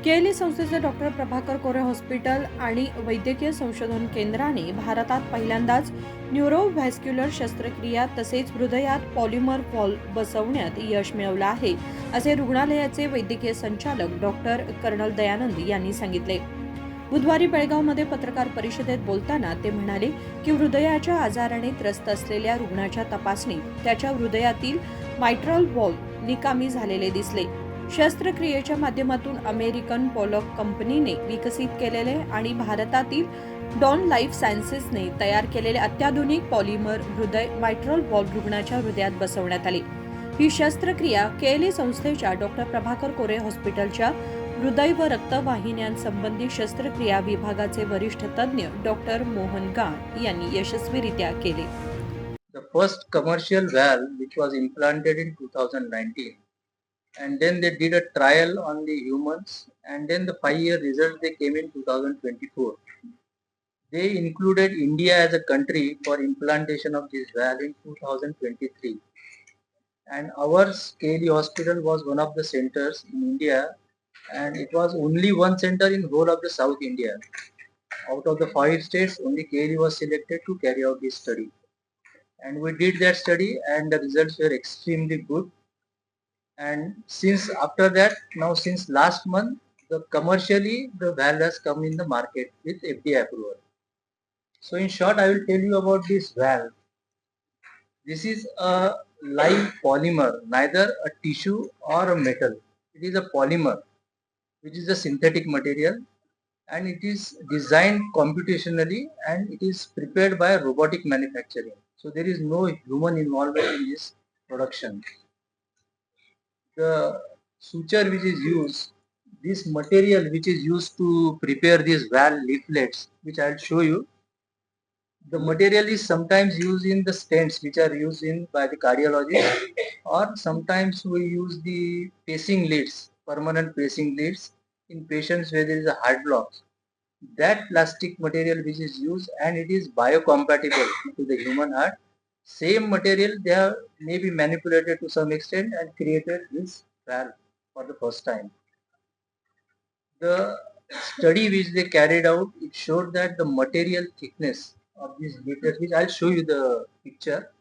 KLE संस्थेचे doctor Prabhakar कोरे hospital आणि वैद्यकीय संशोधन केंद्राने भारतात पहिल्यांदाच न्यूरोव्हॅस्क्युलर शस्त्रक्रिया तसेच हृदयात पॉलिमर व्हॉल्व्ह बसवण्यात यश मिळवलं आहे, असे रुग्णालयाचे वैद्यकीय संचालक डॉक्टर कर्नल दयानंद यांनी सांगितले. बुधवारी बेळगावमध्ये पत्रकार परिषदेत बोलताना ते म्हणाले की हृदयाच्या आजाराने त्रस्त असलेल्या रुग्णाच्या तपासणीत त्याच्या हृदयातील मायट्रल व्हॉल्व्ह निकामी झालेले दिसले. शस्त्रक्रियेच्या माध्यमातून अमेरिकन पॉलक कंपनीने विकसित केलेले आणि भारतातील डॉन लाईफ सायन्सेसने तयार केलेले अत्याधुनिक पॉलिमर हृदय मायट्रल व्हॉल्व्ह रुग्णाच्या हृदयात बसवण्यात आली. ही शस्त्रक्रिया KLE संस्थेच्या डॉक्टर प्रभाकर कोरे हॉस्पिटलच्या हृदय व रक्तवाहिन्यांसंबंधी शस्त्रक्रिया विभागाचे वरिष्ठ तज्ञ डॉक्टर मोहन गाण यांनी यशस्वीरित्या केले. The first commercial valve which was implanted in 2019, and then they did a trial on the humans, and then the 5-year results they came in 2024. They included India as a country for implantation of this valve in 2023, and our KLE hospital was one of the centers in India, and it was only one center in whole of the South India. Out of the 5 states, only KLE was selected to carry out this study, and we did that study and the results were extremely good. And since after that, now since last month, commercially the valve has come in the market with FDA approval. So in short, I will tell you about this valve. This is a live polymer, neither a tissue or a metal. It is a polymer, which is a synthetic material, and it is designed computationally and it is prepared by robotic manufacturing. So there is no human involvement in this production. The suture which is used, this material which is used to prepare these valve leaflets, which I will show you, the material is sometimes used in the stents which are used in by the cardiologist, or sometimes we use the pacing leads, permanent pacing leads in patients where there is a heart block. That plastic material which is used, and it is biocompatible to the human heart. Same material they have maybe manipulated to some extent and created this valve for the first time. The study which they carried out, it showed that the material thickness of these leaflets, which I'll show you the picture,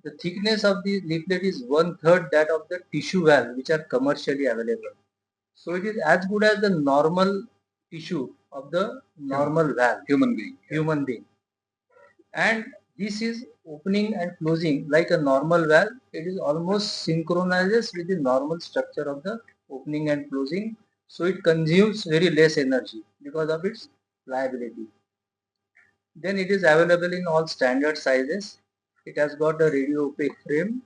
the thickness of the leaflet is 1/3 that of the tissue valve which are commercially available. So it is as good as the normal tissue of the normal valve, human being. And this is opening and closing like a normal valve. It is almost synchronizes with the normal structure of the opening and closing. So it consumes very less energy because of its pliability. Then it is available in all standard sizes. It has got a radio opaque frame.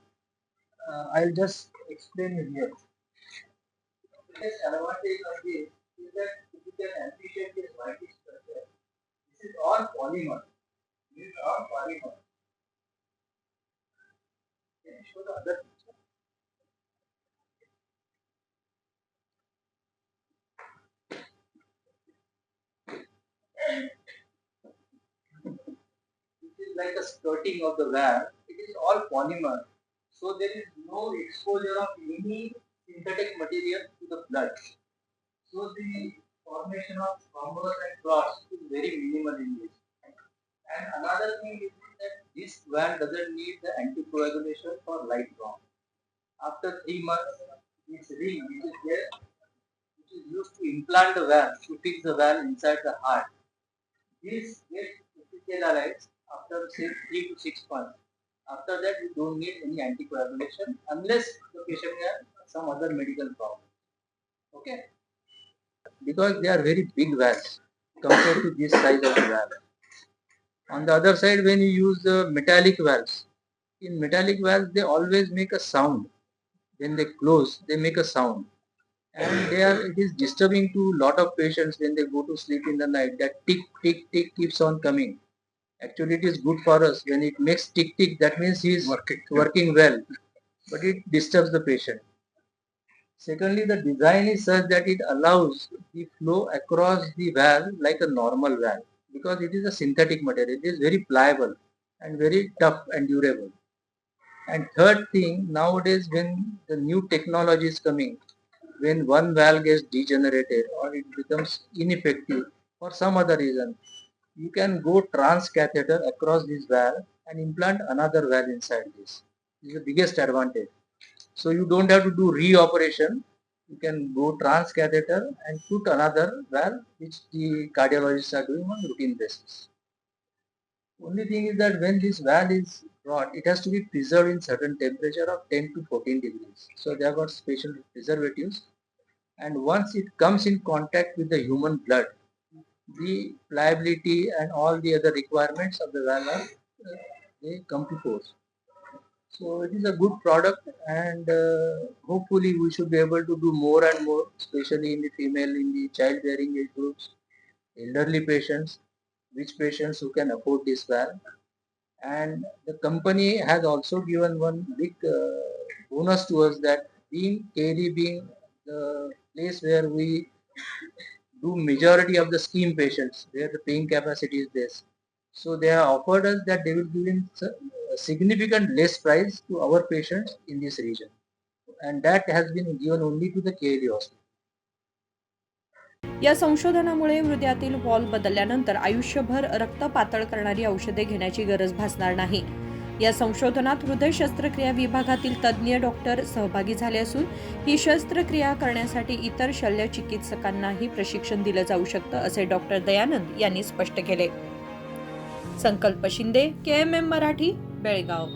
I'll just explain it here. The advantage of this is that you can appreciate this white structure. This is all polymer. This is all polymer. Can you show the other picture? This is like a skirting of the valve. It is all polymer. So there is no exposure of any synthetic material to the blood. So the formation of thrombus and clots is very minimal in this. And another thing is that this valve doesn't need the anticoagulation for lifelong. After 3 months, this ring which is there, which is used to implant the valve, to fix the valve inside the heart, this gets epithelialized after say 3 to 6 months. After that, you don't need any anticoagulation unless the patient has some other medical problem. Okay? Because they are very big valves compared to this size of the valve. On the other side, when you use the metallic valves, in metallic valves they always make a sound. When they close, they make a sound, and it is disturbing to lot of patients when they go to sleep in the night. That tick tick tick keeps on coming. Actually, it is good for us when it makes tick tick. That means he is working well, but it disturbs the patient. Secondly, the design is such that it allows the flow across the valve like a normal valve, because it is a synthetic material. It is very pliable and very tough and durable. And third thing, nowadays when the new technology is coming, when one valve gets degenerated or it becomes ineffective for some other reason, you can go trans-catheter across this valve and implant another valve inside this. This is the biggest advantage. So you don't have to do re-operation. You can go trans-catheter and put another valve which the cardiologists are doing on routine basis. Only thing is that when this valve is brought, it has to be preserved in certain temperature of 10 to 14 degrees. So they have got special preservatives, and once it comes in contact with the human blood, the pliability and all the other requirements of the valve are they come to force. So it is a good product, and hopefully we should be able to do more and more, especially in the female, in the childbearing age groups, elderly patients, which patients who can afford this valve. And the company has also given one big bonus to us, that being KLE being the place where we do majority of the scheme patients, where the paying capacity is less. So they have offered us that they will give in a significant less price to our patients in this region, and that has been given only to the KLE hospital. या संशोधनामुळे हृदयातील valve बदलल्यानंतर आयुष्यभर रक्त पातळ करणारी औषधे घेण्याची गरज भासणार नाही. या संशोधनात हृदय शस्त्रक्रिया विभागातील तज्ज्ञ डॉक्टर सहभागी झाले असून ही शस्त्रक्रिया करण्यासाठी इतर शल्यचिकित्सकांनाही प्रशिक्षण दिलं जाऊ शकतं, असे डॉक्टर दयानंद यांनी स्पष्ट केले. संकल्प शिंदे, KMM मराठी, बेळगाव.